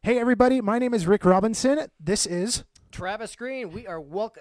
Hey everybody, my name is Rick Robinson. This is Travis Green. We want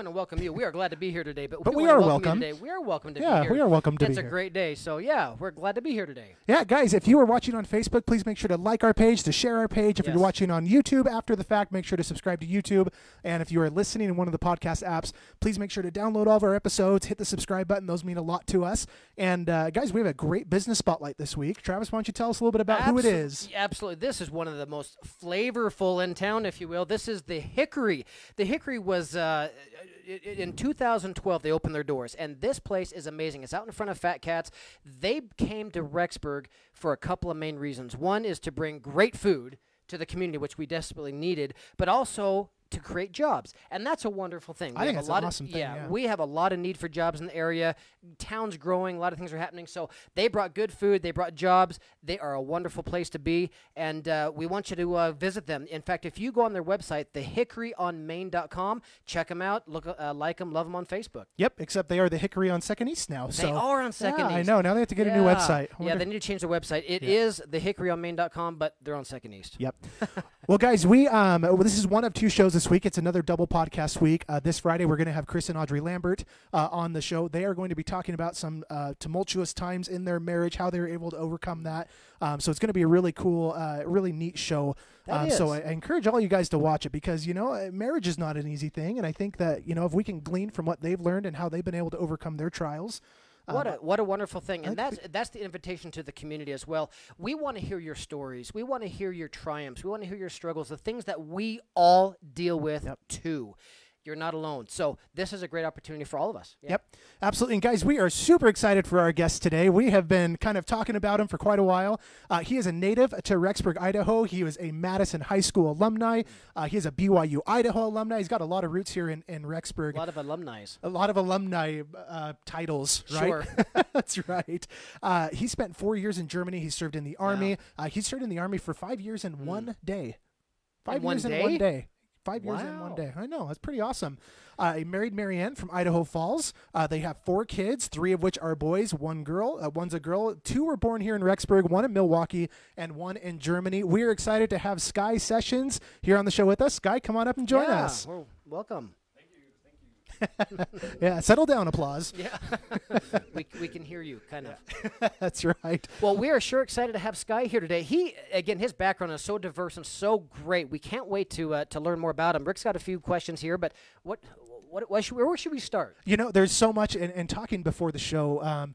to welcome you. We are glad to be here today, but we are are welcome. today. We are welcome to be Yeah, here. we are welcome to be It's here. a great day. So yeah, we're glad to be here today. Yeah, guys, if you are watching on Facebook, please make sure to like our page, to share our page. If Yes. you're watching on YouTube after the fact, make sure to subscribe to YouTube. And if you are listening in one of the podcast apps, please make sure to download all of our episodes, hit the subscribe button. Those mean a lot to us. And guys, we have a great business spotlight this week. Travis, why don't you tell us a little bit about who it is? Absolutely. This is one of the most flavorful in town, if you will. This is the Hickory. The Hickory was in 2012. They opened their doors, and this place is amazing. It's out in front of Fat Cats. They came to Rexburg for a couple of main reasons. One is to bring great food to the community, which we desperately needed, but also to create jobs, and that's a wonderful thing. I think it's an awesome thing. Yeah, we have a lot of need for jobs in the area. Town's growing, a lot of things are happening. So they brought good food, they brought jobs. They are a wonderful place to be, and we want you to visit them. In fact, if you go on their website, thehickoryonmain.com, check them out, look, like them, love them on Facebook. Yep, except they are the Hickory on 2nd East now. They are on 2nd East. I know. Now they have to get a new website. Yeah, they need to change their website. It is thehickoryonmain.com, but they're on 2nd East. Yep. Well, guys, this is one of two shows this week. It's another double podcast week. This Friday, we're going to have Chris and Audrey Lambert on the show. They are going to be talking about some tumultuous times in their marriage, how they were able to overcome that. So it's going to be a really cool, really neat show. So I encourage all you guys to watch it because, marriage is not an easy thing. And I think that, if we can glean from what they've learned and how they've been able to overcome their trials. What a wonderful thing. And that's the invitation to the community as well. We want to hear your stories. We want to hear your triumphs. We want to hear your struggles, the things that we all deal with too. You're not alone. So this is a great opportunity for all of us. Yeah. Yep, absolutely. And guys, we are super excited for our guest today. We have been kind of talking about him for quite a while. He is a native to Rexburg, Idaho. He was a Madison High School alumni. He is a BYU, Idaho alumni. He's got a lot of roots here in Rexburg. A lot of alumni. A lot of alumni titles, right? Sure. That's right. He spent 4 years in Germany. He served in the Army. He served in the Army for 5 years in 1 day. 5 years in 1 day. 5 years in 1 day. I know. That's pretty awesome. He married Marianne from Idaho Falls. They have 4 kids, 3 of which are boys, 1 girl. One's a girl. 2 were born here in Rexburg, 1 in Milwaukee, and 1 in Germany. We're excited to have Sky Sessions here on the show with us. Sky, come on up and join us. Well, welcome. Yeah, settle down, applause. Yeah, we can hear you, kind of. That's right. Well, we are sure excited to have Sky here today. His background is so diverse and so great. We can't wait to learn more about him. Rick's got a few questions here, but where should we start? There's so much, and talking before the show,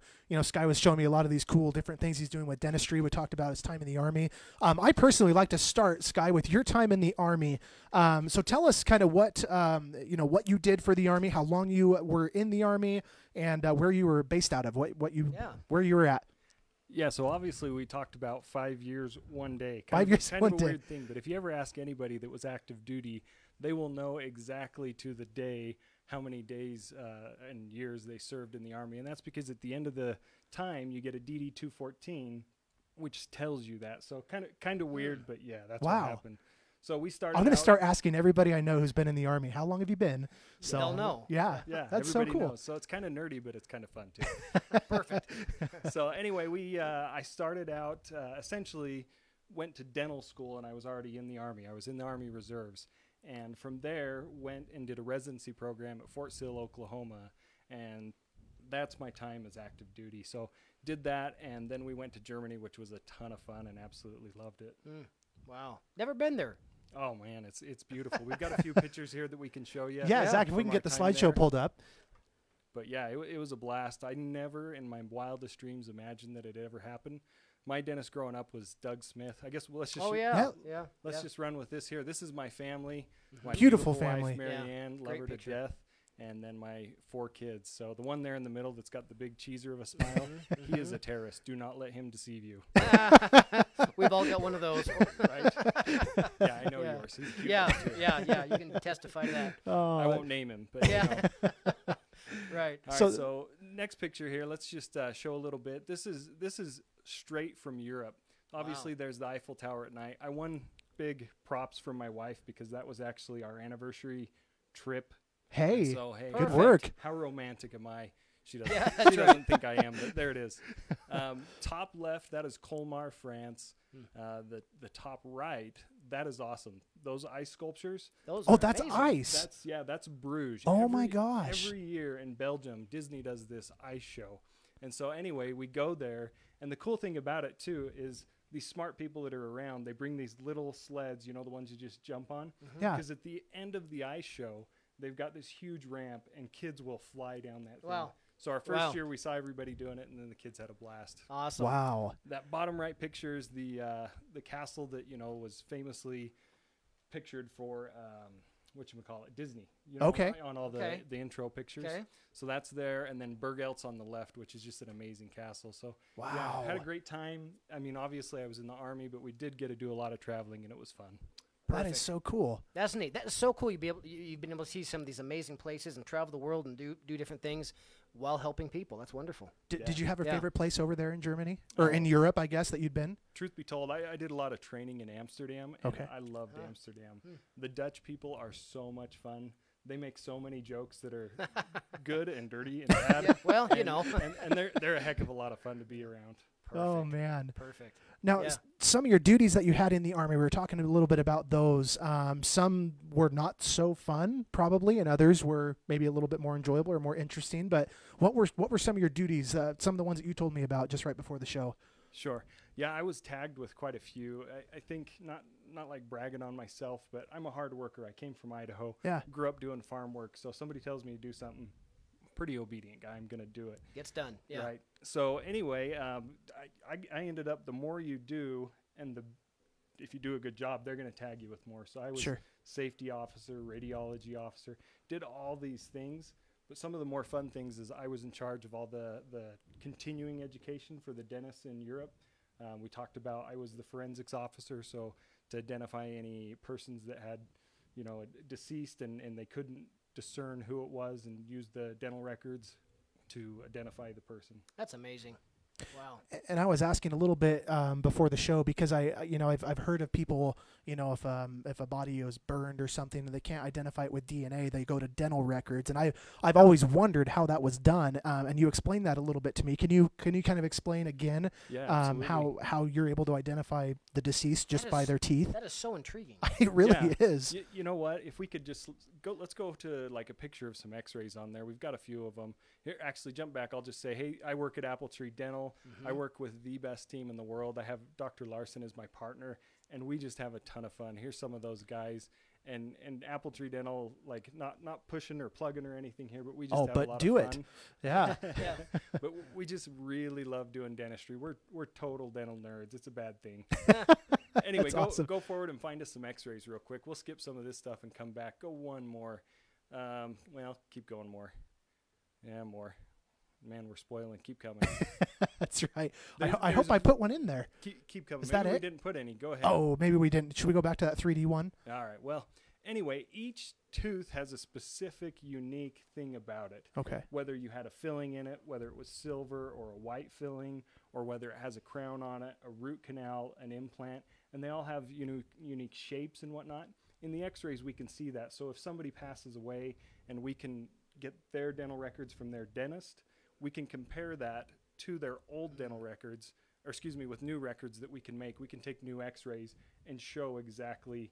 Sky was showing me a lot of these cool different things he's doing with dentistry. We talked about his time in the Army. I personally like to start, Sky, with your time in the Army. So tell us kind of what you did for the Army, how long you were in the Army, and where you were based out of, where you were at. Yeah, so obviously we talked about 5 years, 1 day. Kind of a weird thing, but if you ever ask anybody that was active duty, they will know exactly to the day how many days and years they served in the Army. And that's because at the end of the time, you get a DD-214, which tells you that. So kind of weird, but yeah, that's what happened. So we started. I'm going to start asking everybody I know who's been in the Army, how long have you been? So they'll know. Yeah, that's so cool. Knows. So it's kind of nerdy, but it's kind of fun too. Perfect. So anyway, I started out essentially went to dental school, and I was already in the Army. I was in the Army Reserves. And from there, went and did a residency program at Fort Sill, Oklahoma, and that's my time as active duty. So did that, and then we went to Germany, which was a ton of fun, and absolutely loved it. Wow. Never been there. Oh, man, it's beautiful. We've got a few pictures here that we can show you. Yeah, exactly. We can get the slideshow pulled up. But, yeah, it was a blast. I never in my wildest dreams imagined that it ever happened. My dentist growing up was Doug Smith. I guess let's just let's just run with this here. This is my family. My beautiful family. Wife, Marianne, love her to death. And then my 4 kids. So the one there in the middle that's got the big cheeser of a smile, he is a terrorist. Do not let him deceive you. We've all got one of those. Right? Yeah, I know yours. He's cute. Yeah. You can testify to that. I won't name him, but Right. All right, so next picture here, let's just show a little bit. This is straight from Europe. Obviously, there's the Eiffel Tower at night. I won big props from my wife because that was actually our anniversary trip. Hey, so, good work. How romantic am I? She doesn't, Yeah, she doesn't think I am, but there it is. Top left, that is Colmar, France. The top right, that is awesome. Those ice sculptures. That's amazing. ice. That's Bruges. Oh my gosh. Every year in Belgium, Disney does this ice show. And so anyway, we go there. And the cool thing about it too is these smart people that are around, they bring these little sleds, you know, the ones you just jump on. Yeah. Because at the end of the ice show, they've got this huge ramp and kids will fly down that thing. Wow. So our first year we saw everybody doing it, and then the kids had a blast. Awesome. Wow. That bottom right picture is the castle that, you know, was famously pictured for whatchamacallit, Disney. You know, Okay. On all the intro pictures. Okay. So that's there, and then Burgelt's on the left, which is just an amazing castle. So Wow. had a great time. I mean, obviously I was in the Army, but we did get to do a lot of traveling, and it was fun. That Perfect. is so cool. That's neat. That is so cool. You've been able to see some of these amazing places and travel the world and do different things while helping people. That's wonderful. Did you have a Yeah. favorite place over there in Germany or in Europe, I guess, that you'd been? Truth be told, I did a lot of training in Amsterdam, and Okay. I loved Amsterdam. The Dutch people are so much fun. They make so many jokes that are good and dirty and bad. Yeah, well, you And- know. and they're a heck of a lot of fun to be around. Oh, man. Perfect. Now, Yeah. some of your duties that you had in the Army, we were talking a little bit about those. Some were not so fun, probably, and others were maybe a little bit more enjoyable or more interesting. But what were some of your duties, some of the ones that you told me about just right before the show? Sure. Yeah, I was tagged with quite a few. I think not like bragging on myself, but I'm a hard worker. I came from Idaho. Yeah. Grew up doing farm work. So if somebody tells me to do something, pretty obedient guy, I'm going to do it. Gets done. Yeah. Right. So anyway, I ended up, the more you do and if you do a good job, they're going to tag you with more. So I was Sure. safety officer, radiology officer, did all these things. But some of the more fun things is I was in charge of all the continuing education for the dentists in Europe. We talked about, I was the forensics officer, so to identify any persons that had, you know, deceased and they couldn't discern who it was, and use the dental records to identify the person. That's amazing. Wow. And I was asking a little bit before the show because I've heard of people, you know, if a body was burned or something and they can't identify it with DNA, they go to dental records. And I've always wondered how that was done. And you explained that a little bit to me. Can you kind of explain again how you're able to identify the deceased just by their teeth? That is so intriguing. It really is. You know what? If we could just let's go to like a picture of some X-rays on there. We've got a few of them. Here, actually, jump back. I'll just say, hey, I work at Apple Tree Dental. I work with the best team in the world. I have Dr. Larson as my partner, and we just have a ton of fun. Here's some of those guys. And Apple Tree Dental, like not pushing or plugging or anything here, but we just have a lot of fun. Yeah. Yeah. But we just really love doing dentistry. We're total dental nerds. It's a bad thing. Anyway, go forward and find us some X-rays real quick. We'll skip some of this stuff and come back. Go one more. Well, keep going more. Yeah, more. Man, we're spoiling. Keep coming. That's right. I hope I put one in there. Keep coming. Is Maybe that we it? didn't put any. Go ahead. Oh, maybe we didn't. Should we go back to that 3D one? All right. Well, anyway, each tooth has a specific, unique thing about it. Okay. Whether you had a filling in it, whether it was silver or a white filling, or whether it has a crown on it, a root canal, an implant, and they all have unique shapes and whatnot. In the X-rays, we can see that. So if somebody passes away and we can get their dental records from their dentist, we can compare that to their old dental records, or excuse me, with new records that we can make. We can take new X-rays and show exactly,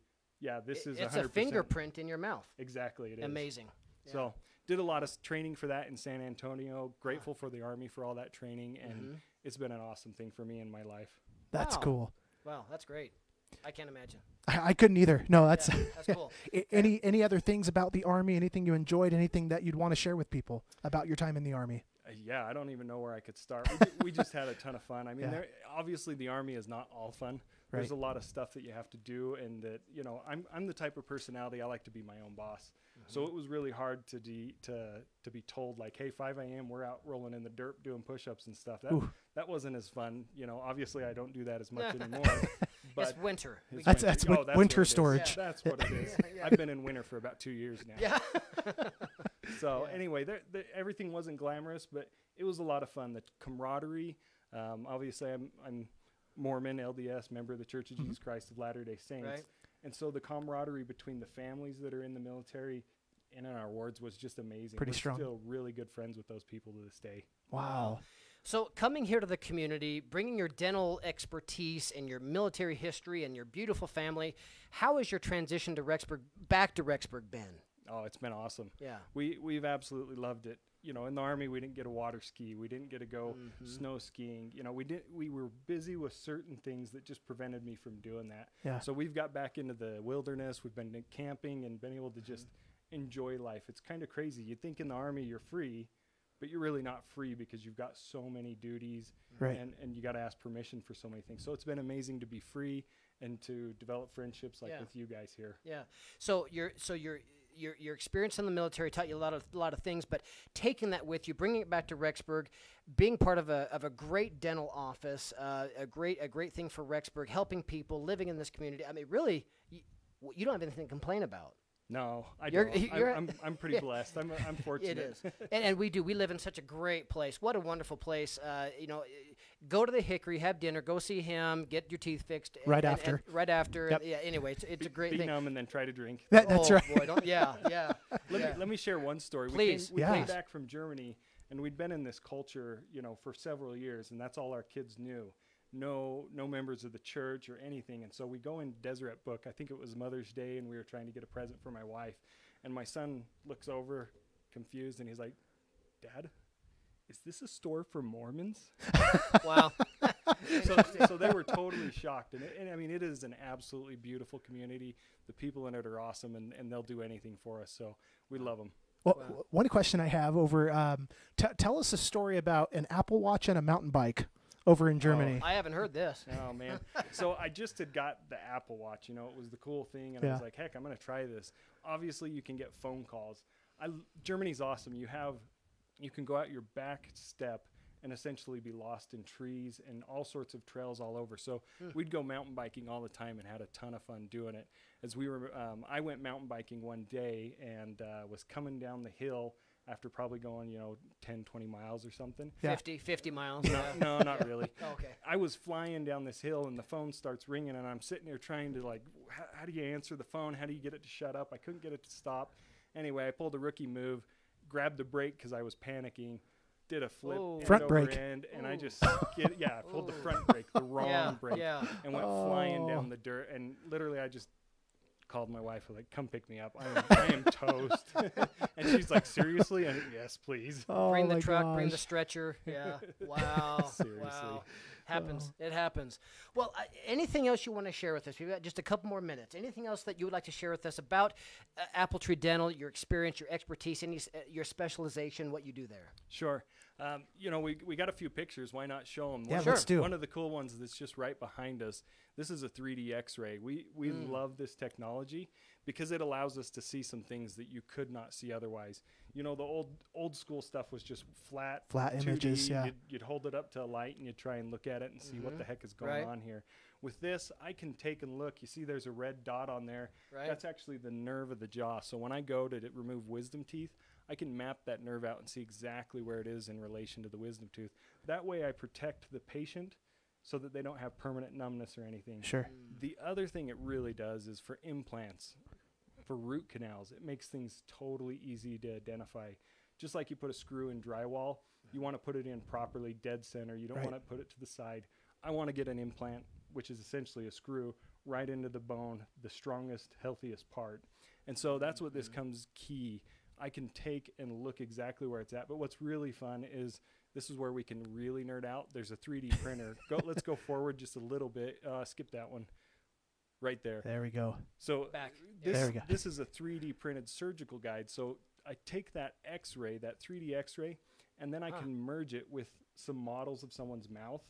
this is 100%. It's a fingerprint in your mouth. Exactly, it is. Amazing. So did a lot of training for that in San Antonio. Grateful for the Army for all that training, and it's been an awesome thing for me in my life. That's cool. Wow, that's great. I can't imagine. I couldn't either. No, that's that's cool. Any other things about the Army? Anything you enjoyed? Anything that you'd want to share with people about your time in the Army? I don't even know where I could start. We just had a ton of fun. I mean, obviously the Army is not all fun. Right. There's a lot of stuff that you have to do, and that, I'm the type of personality, I like to be my own boss. So it was really hard to be told, like, hey, 5 a.m. we're out rolling in the dirt doing push-ups and stuff. That wasn't as fun. Obviously I don't do that as much anymore. But it's winter. That's winter storage. Yeah, that's what it is. I've been in winter for about 2 years now. Yeah. So anyway, everything wasn't glamorous, but it was a lot of fun. The camaraderie. Obviously, I'm Mormon, LDS, member of the Church of Jesus Christ of Latter-day Saints. Right. And so the camaraderie between the families that are in the military and in our wards was just amazing. Pretty We're strong. Still really good friends with those people to this day. Wow. So coming here to the community, bringing your dental expertise and your military history and your beautiful family, how has your transition to Rexburg, back to Rexburg been? Oh, it's been awesome. Yeah. We've absolutely loved it. You know, in the Army, we didn't get a water ski. We didn't get to go snow skiing. You know, we were busy with certain things that just prevented me from doing that. Yeah. So we've got back into the wilderness. We've been camping and been able to just enjoy life. It's kind of crazy. You'd think in the Army you're free, but you're really not free because you've got so many duties, Right. and you got to ask permission for so many things. So it's been amazing to be free and to develop friendships like with you guys here. Yeah. So your experience in the military taught you a lot of things, but taking that with you, bringing it back to Rexburg, being part of a great dental office, a great thing for Rexburg, helping people, living in this community. I mean, really, you don't have anything to complain about. No, I You're- don't. I'm pretty blessed. I'm fortunate. It is, and we do. We live in such a great place. What a wonderful place. You know, go to the Hickory, have dinner, go see him, get your teeth fixed. Right after. Right after. Yep. Yeah. Anyway, it's a great Be thing. numb and then try to drink. That's oh, right. Boy, don't, yeah. Let me share one story. Please. We came Yes. back from Germany, and we'd been in this culture, you know, for several years, and that's all our kids knew. No members of the church or anything. And so we go in Deseret Book. I think it was Mother's Day, and we were trying to get a present for my wife. And my son looks over, confused, and he's like, "Dad, is this a store for Mormons?" Wow. So they were totally shocked. And I mean, it is an absolutely beautiful community. The people in it are awesome, and they'll do anything for us. So we love them. Well, one question I have over, tell us a story about an Apple Watch and a mountain bike over in Germany. I haven't heard this. Oh, man. So I just had got the Apple Watch. You know, it was the cool thing. And I was like, heck, I'm going to try this. Obviously, you can get phone calls. Germany's awesome. You can go out your back step and essentially be lost in trees and all sorts of trails all over. So we'd go mountain biking all the time and had a ton of fun doing it. As we were, I went mountain biking one day and was coming down the hill after probably going, 10, 20 miles or something. Yeah. 50 miles. No, not really. Okay. I was flying down this hill and the phone starts ringing and I'm sitting there trying to how do you answer the phone? How do you get it to shut up? I couldn't get it to stop. Anyway, I pulled a rookie move, grabbed the brake because I was panicking, did a flip end Front over brake. end, and I just I pulled the front brake, the wrong brake, and went flying down the dirt. And literally, I just called my wife, like, "Come pick me up. I am toast." And she's like, "Seriously?" And yes, please. Oh, Bring the my truck, bring the gosh. stretcher. Yeah. Wow. Seriously. Wow. Happens. It happens. Well, anything else you want to share with us? We've got just a couple more minutes. Anything else that you would like to share with us about Apple Tree Dental, your experience, your expertise, your specialization, what you do there? Sure. We got a few pictures. Why not show them? Yeah, let's do. One of the cool ones that's just right behind us. This is a 3D X-ray. We love this technology because it allows us to see some things that you could not see otherwise. The old school stuff was just flat 2D. images. Yeah. You'd hold it up to a light and you'd try and look at it and see what the heck is going on here. With this, I can take and look. You see there's a red dot on there. Right. That's actually the nerve of the jaw. So when I go to remove wisdom teeth, I can map that nerve out and see exactly where it is in relation to the wisdom tooth. That way I protect the patient so that they don't have permanent numbness or anything. Sure. The other thing it really does is for implants, for root canals, it makes things totally easy to identify. Just like you put a screw in drywall, you want to put it in properly dead center. You don't want to put it to the side. I want to get an implant, which is essentially a screw, right into the bone, the strongest, healthiest part. And so that's what this comes key. I can take and look exactly where it's at. But what's really fun is this is where we can really nerd out. There's a 3D printer. Let's go forward just a little bit. Skip that one. Right there. There we go. So There we go. this is a 3D printed surgical guide. So I take that X-ray, that 3D X-ray, and then I can merge it with some models of someone's mouth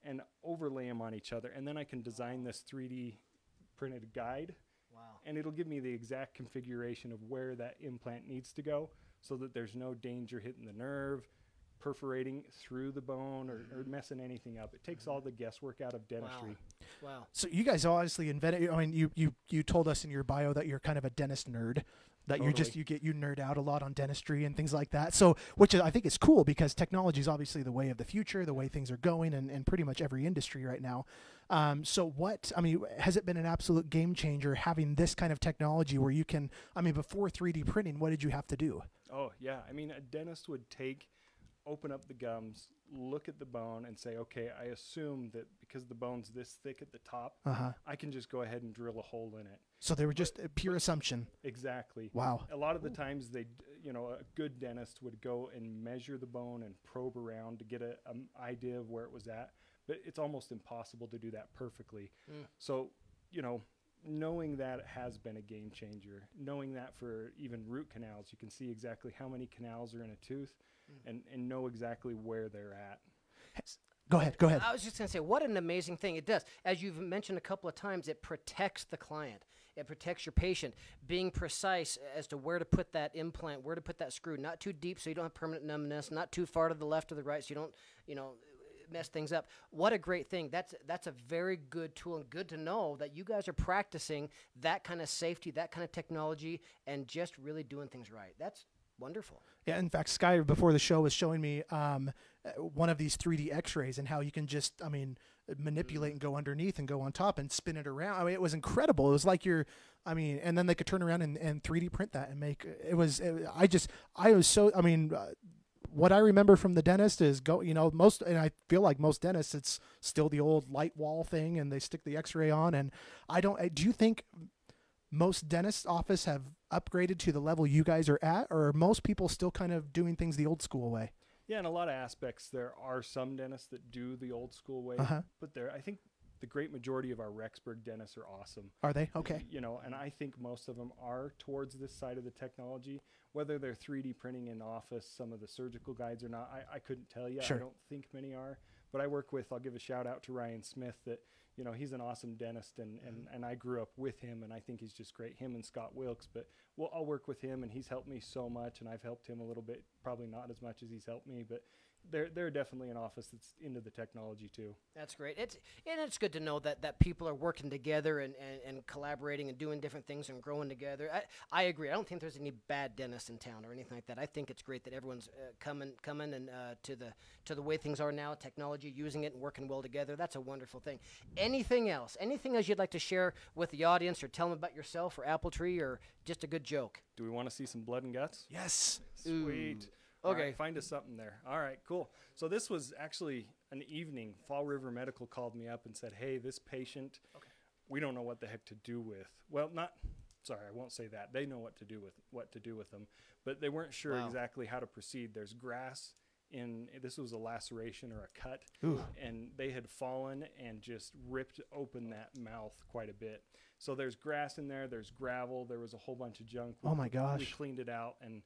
and overlay them on each other. And then I can design this 3D printed guide. Wow. And it'll give me the exact configuration of where that implant needs to go so that there's no danger hitting the nerve, perforating through the bone, or messing anything up. It takes all the guesswork out of dentistry. Wow. So you guys obviously invented. I mean, you told us in your bio that you're kind of a dentist nerd. That Totally. you nerd out a lot on dentistry and things like that. So, which I think is cool because technology is obviously the way of the future, the way things are going, and pretty much every industry right now. So what, I mean, has it been an absolute game changer having this kind of technology where you can, I mean, before 3D printing, what did you have to do? Oh, yeah. I mean, a dentist would open up the gums, look at the bone, and say, okay, I assume that because the bone's this thick at the top, I can just go ahead and drill a hole in it. So they were just a pure assumption. Exactly. Wow. A lot of the times a good dentist would go and measure the bone and probe around to get an idea of where it was at, but it's almost impossible to do that perfectly. So, knowing that has been a game changer. Knowing that for even root canals, you can see exactly how many canals are in a tooth and know exactly where they're at. Go ahead. I was just going to say, what an amazing thing it does. As you've mentioned a couple of times, it protects the client. It protects your patient. Being precise as to where to put that implant, where to put that screw, not too deep so you don't have permanent numbness, not too far to the left or the right so you don't, mess things up. What a great thing. That's a very good tool, and good to know that you guys are practicing that kind of safety, that kind of technology, and just really doing things right. That's wonderful. Yeah, in fact, Sky before the show was showing me one of these 3D X-rays and how you can just, manipulate and go underneath and go on top and spin it around. I mean, it was incredible. It was like and then they could turn around and 3D print that and make what I remember from the dentist is and I feel like most dentists, it's still the old light wall thing and they stick the X-ray on. And do you think most dentist office have upgraded to the level you guys are at, or are most people still kind of doing things the old school way? Yeah, in a lot of aspects, there are some dentists that do the old school way, but I think the great majority of our Rexburg dentists are awesome. Are they? Okay. And I think most of them are towards this side of the technology. Whether they're 3D printing in office, some of the surgical guides or not, I couldn't tell you. Sure. I don't think many are. But I'll give a shout out to Ryan Smith that, he's an awesome dentist and I grew up with him and I think he's just great, him and Scott Wilkes. But I'll work with him and he's helped me so much and I've helped him a little bit, probably not as much as he's helped me, but they're definitely an office that's into the technology too. That's great. It's good to know that people are working together and collaborating and doing different things and growing together. I agree. I don't think there's any bad dentists in town or anything like that. I think it's great that everyone's coming and to the way things are now, technology, using it and working well together. That's a wonderful thing. Anything else? Anything else you'd like to share with the audience or tell them about yourself or Apple Tree or just a good joke? Do we want to see some blood and guts? Yes. Sweet. Okay. All right, find us something there. All right, cool. So this was actually an evening. Fall River Medical called me up and said, hey, this patient, we don't know what the heck to do with. Well, I won't say that. They know what to do with them, but they weren't sure exactly how to proceed. There's grass this was a laceration or a cut, and they had fallen and just ripped open that mouth quite a bit. So there's grass in there, there's gravel, there was a whole bunch of junk. Oh my gosh. We cleaned it out, and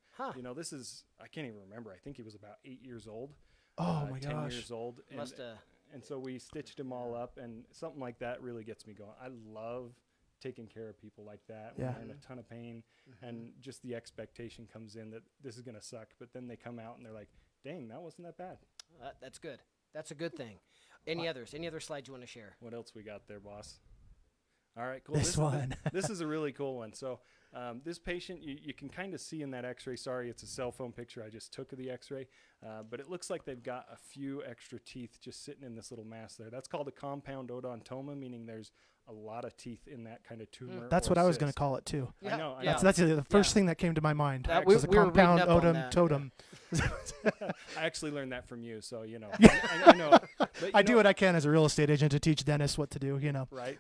this is, I can't even remember. I think he was about 8 years old. Oh my 10 gosh. years old. And so we stitched him all up, and something like that really gets me going. I love taking care of people like that when they're in a ton of pain, and just the expectation comes in that this is going to suck, but then they come out and they're like, dang, that wasn't that bad. That's good. That's a good thing. Any others? Any other slides you want to share? What else we got there, boss? All right, cool. This one. This is a really cool one. So this patient, you can kind of see in that X-ray. Sorry, it's a cell phone picture I just took of the X-ray. But it looks like they've got a few extra teeth just sitting in this little mass there. That's called a compound odontoma, meaning there's a lot of teeth in that kind of tumor. That's what I was going to call it too. Yeah. I know. That's the first thing that came to my mind. Was a compound odontoma. I actually learned that from you, so I know. But, I do what I can as a real estate agent to teach dentists what to do. Right.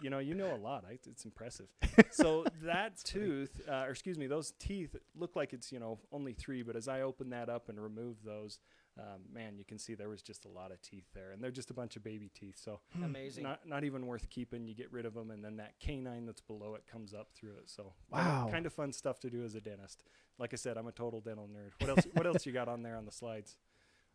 you know a lot. It's impressive. So that tooth, those teeth look like it's only 3, but as I open that up and remove those, man, you can see there was just a lot of teeth there, and they're just a bunch of baby teeth. So amazing. Not even worth keeping. You get rid of them, and then that canine that's below it comes up through it. So wow, kind of fun stuff to do as a dentist. Like I said, I'm a total dental nerd. What else you got on there on the slides?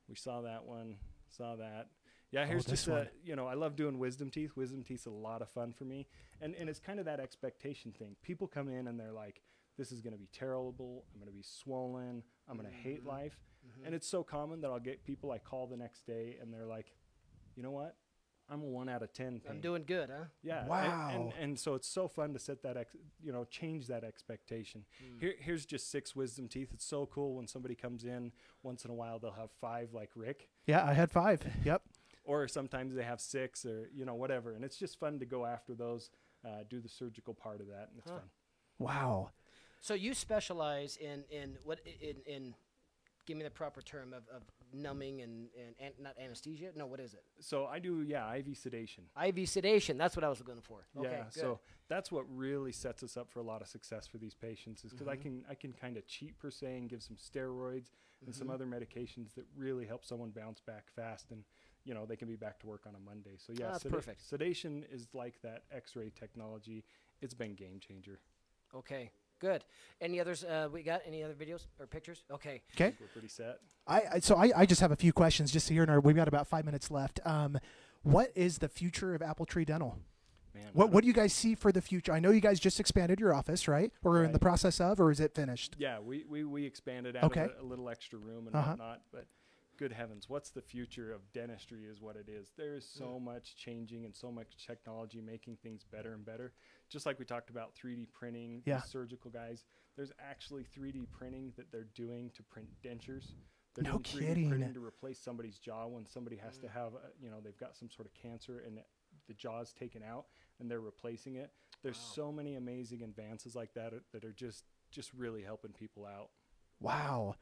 We saw that one. Saw that. Yeah, here's just I love doing wisdom teeth. Wisdom teeth's a lot of fun for me, and it's kind of that expectation thing. People come in and they're like, this is going to be terrible. I'm going to be swollen. I'm going to hate life. And it's so common that I'll get people I call the next day and they're like, you know what? I'm a 1 out of 10 pain. I'm doing good, huh? Yeah. Wow. And so it's so fun to set that, change that expectation. Here's just 6 wisdom teeth. It's so cool when somebody comes in once in a while, they'll have 5 like Rick. Yeah, I had 5. Yep. or sometimes they have 6 or, you know, whatever. And it's just fun to go after those, do the surgical part of that. And it's fun. Wow. So you specialize in give me the proper term of numbing and not anesthesia. No, what is it? So I do, IV sedation. IV sedation. That's what I was looking for. Okay, Yeah, good. so that's what really sets us up for a lot of success for these patients is because I can kind of cheat per se and give some steroids and some other medications that really help someone bounce back fast, and you know they can be back to work on a Monday. So yeah, that's perfect. Sedation is like that X-ray technology. It's been game changer. Okay, good. Any others? We got any other videos or pictures? Okay. Okay. We're pretty set. So I just have a few questions just here, and we've got about 5 minutes left. What is the future of Apple Tree Dental? Man, What do you guys see for the future? I know you guys just expanded your office, right? Or in the process of, or is it finished? Yeah, we expanded out of a little extra room and whatnot, but good heavens, what's the future of dentistry is what it is. There is so much changing and so much technology making things better and better. Just like we talked about 3D printing, the surgical guys, there's actually 3D printing that they're doing to print dentures. They're No doing 3D kidding. printing to replace somebody's jaw when somebody has to have, you know, they've got some sort of cancer and the jaw's taken out and they're replacing it. There's so many amazing advances like that that are just really helping people out. Wow.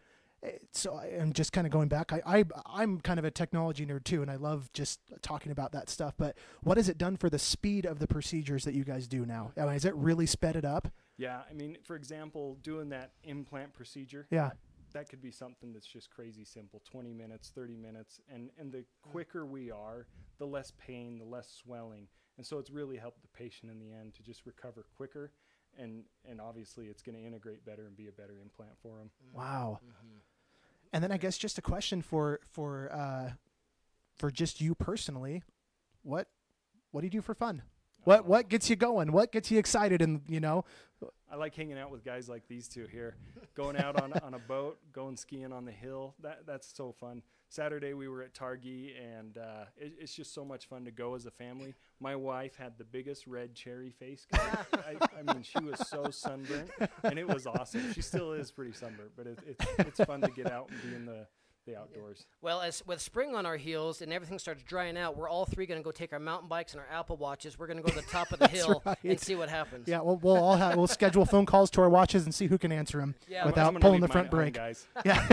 So I'm just kind of going back. I'm kind of a technology nerd too, and I love just talking about that stuff. But what has it done for the speed of the procedures that you guys do now? I mean, has it really sped it up? Yeah, I mean, for example, doing that implant procedure. Yeah. That could be something that's just crazy simple, 20 minutes, 30 minutes. And the quicker we are, the less pain, the less swelling. And so it's really helped the patient in the end to just recover quicker. And obviously it's going to integrate better and be a better implant for them. Wow. And then I guess just a question for just you personally, what do you do for fun? What gets you going? What gets you excited? And you know, I like hanging out with guys like these two here, going out on a boat, going skiing on the hill. That's so fun. Saturday we were at Targhee, and it's just so much fun to go as a family. My wife had the biggest red cherry face. I mean, she was so sunburnt, and it was awesome. She still is pretty sunburnt, but it's fun to get out and be in the outdoors. Well, as with spring on our heels and everything starts drying out, we're all three going to go take our mountain bikes and our Apple Watches. We're going to go to the top of the hill and see what happens. Yeah, we'll schedule phone calls to our watches and see who can answer them without pulling the front brake. Guys. Yeah.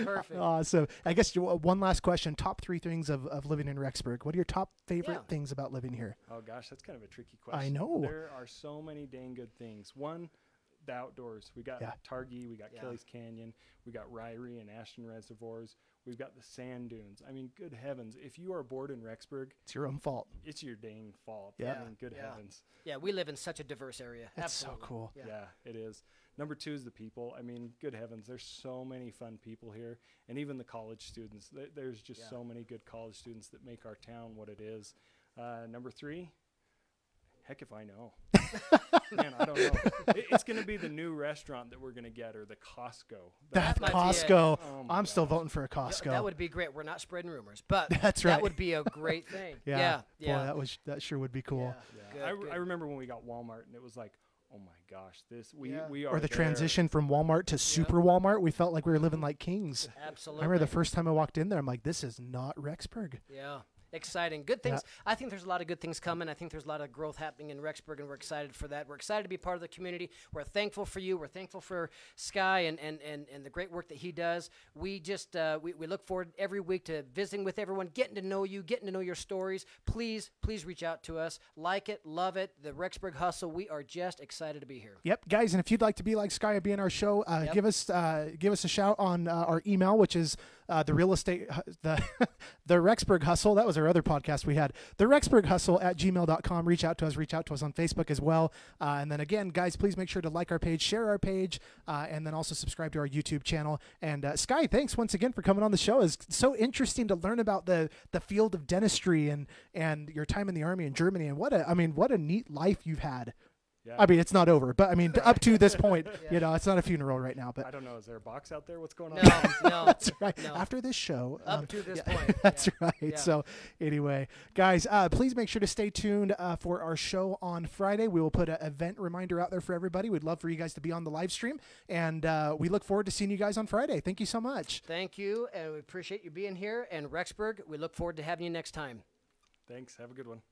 Perfect. So I guess one last question: top 3 things of living in Rexburg. What are your top favorite things about living here? Oh gosh, that's kind of a tricky question. I know. There are so many dang good things. One, the outdoors. We got Targhee, we got Kelly's Canyon, we got Ryrie and Ashton Reservoirs, we've got the sand dunes. I mean, good heavens, if you are bored in Rexburg, it's your own fault. It's your dang fault. Yeah. I mean, good heavens. Yeah, we live in such a diverse area. That's Absolutely. so cool. Yeah, it is. Number 2 is the people. I mean, good heavens, there's so many fun people here, and even the college students. There's just so many good college students that make our town what it is. Number 3, heck if I know. Man, I don't know. It's going to be the new restaurant that we're going to get, or the Costco. That might be Costco. Oh I'm still voting for a Costco. That would be great. We're not spreading rumors, but That's right. that would be a great thing. Yeah. Boy, that sure would be cool. Yeah. I remember when we got Walmart, and it was like, oh my gosh, we are Or the there. transition from Walmart to Super Walmart. We felt like we were living like kings. Absolutely. I remember the first time I walked in there, I'm like, this is not Rexburg. Yeah. Exciting. Good things. I think there's a lot of good things coming. I think there's a lot of growth happening in Rexburg, and we're excited for that. We're excited to be part of the community. We're thankful for you. We're thankful for Sky and the great work that he does. We just we look forward every week to visiting with everyone, getting to know you, getting to know your stories. Please reach out to us. Like it, love it. The Rexburg Hustle. We are just excited to be here. Yep, guys, and if you'd like to be like Sky and be in our show, give us a shout on our email, which is the real estate the Rexburg Hustle. That was our other podcast we had, the Rexburg Hustle @gmail.com. Reach out to us on Facebook as well. And then again, guys, please make sure to like our page, share our page, and then also subscribe to our YouTube channel. And Sky, thanks once again for coming on the show. It's so interesting to learn about the field of dentistry and your time in the Army in Germany, and what a neat life you've had. Yeah. I mean, it's not over, but I mean, up to this point, you know, it's not a funeral right now. But I don't know. Is there a box out there? What's going on? No, that's right. no. After this show, Up to this point. that's Yeah. right. Yeah. So, anyway, guys, please make sure to stay tuned for our show on Friday. We will put an event reminder out there for everybody. We'd love for you guys to be on the live stream, and we look forward to seeing you guys on Friday. Thank you so much. Thank you, and we appreciate you being here. And Rexburg, we look forward to having you next time. Thanks. Have a good one.